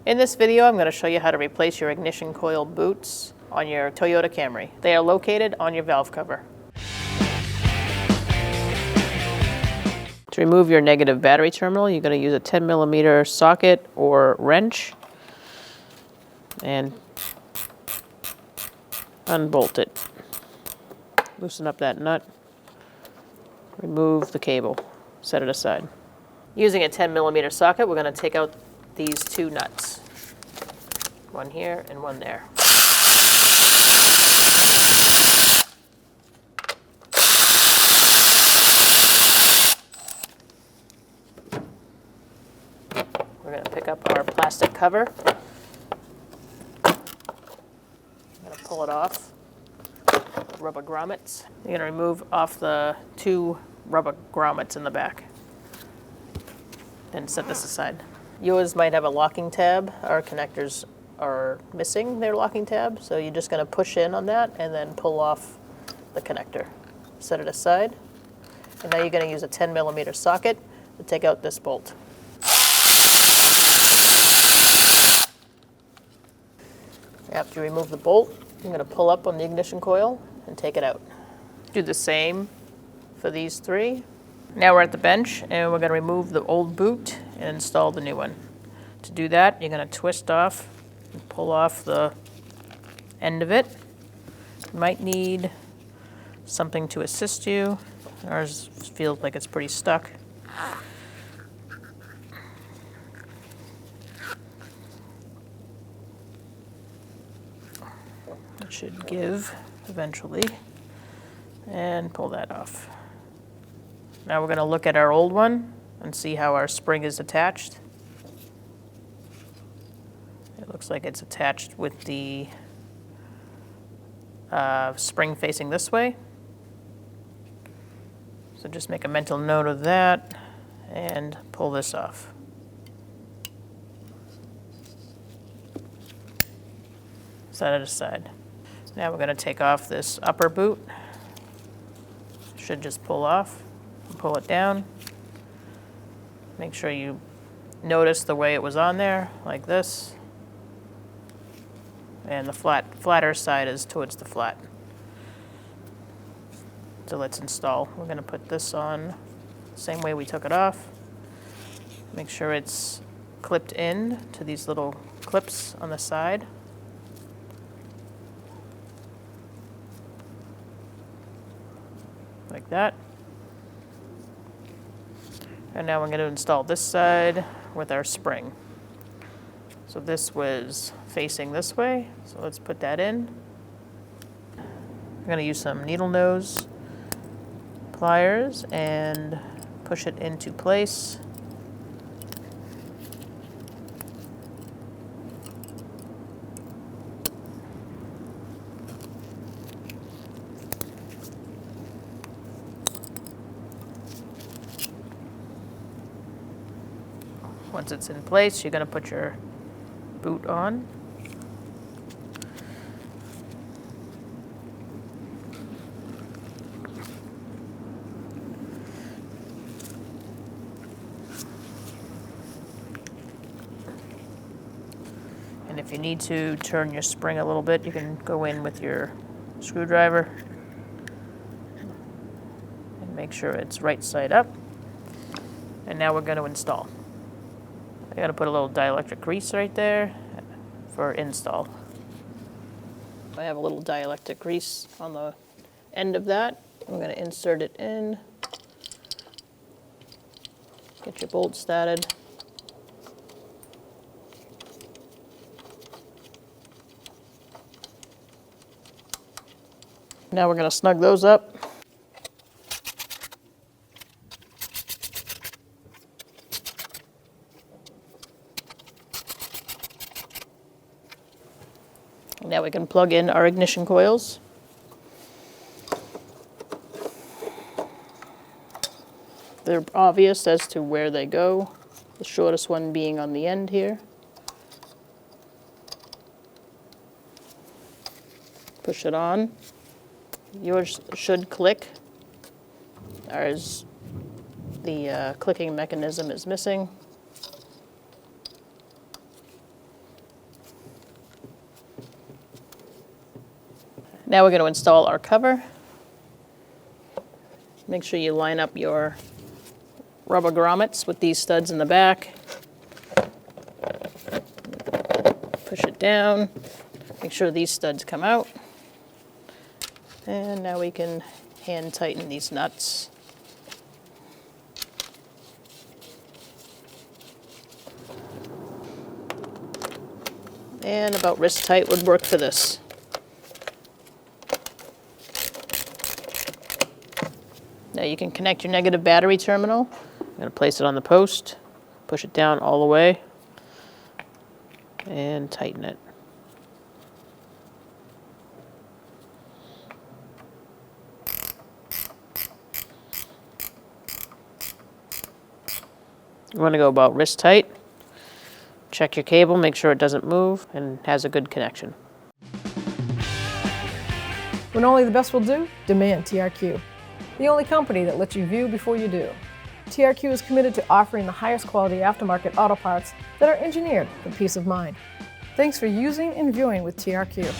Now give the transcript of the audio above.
In this video, I'm going to show you how to replace your ignition coil boots on your Toyota Camry. They are located on your valve cover. To remove your negative battery terminal, you're going to use a 10mm socket or wrench and unbolt it. Loosen up that nut, remove the cable, set it aside. Using a 10mm socket, we're going to take out these two nuts. One here and one there. We're going to pick up our plastic cover. I'm going to pull it off. Rubber grommets. You're going to remove off the two rubber grommets in the back. Then set this aside. Yours might have a locking tab. Our connectors are missing their locking tab, so you're just going to push in on that and then pull off the connector. Set it aside. And now you're going to use a 10mm socket to take out this bolt. After you remove the bolt, you're going to pull up on the ignition coil and take it out. Do the same for these three. Now we're at the bench and we're going to remove the old boot and install the new one. To do that, you're going to twist off and pull off the end of it. You might need something to assist you. Ours feels like it's pretty stuck. It should give eventually. And pull that off. Now we're going to look at our old one and see how our spring is attached. It looks like it's attached with the spring facing this way. So just make a mental note of that and pull this off. Set it aside. Now we're going to take off this upper boot. Should just pull off. Pull it down. Make sure you notice the way it was on there, like this. And the flatter side is towards the flat. So let's install. We're going to put this on the same way we took it off. Make sure it's clipped in to these little clips on the side. Like that. And now we're going to install this side with our spring. So this was facing this way, so let's put that in. I'm going to use some needle nose pliers and push it into place. Once it's in place, you're going to put your boot on. And if you need to turn your spring a little bit, you can go in with your screwdriver and make sure it's right side up. And now we're going to install. I gotta put a little dielectric grease right there for install. I have a little dielectric grease on the end of that. I'm gonna insert it in. Get your bolt started. Now we're gonna snug those up. Now we can plug in our ignition coils. They're obvious as to where they go, the shortest one being on the end here. Push it on. Yours should click. Ours, the clicking mechanism is missing. Now we're going to install our cover. Make sure you line up your rubber grommets with these studs in the back. Push it down. Make sure these studs come out. And now we can hand tighten these nuts. And about wrist tight would work for this. Now you can connect your negative battery terminal. I'm going to place it on the post, push it down all the way, and tighten it. You want to go about wrist tight. Check your cable, make sure it doesn't move and has a good connection. When only the best will do, demand TRQ. The only company that lets you view before you do. TRQ is committed to offering the highest quality aftermarket auto parts that are engineered for peace of mind. Thanks for using and viewing with TRQ.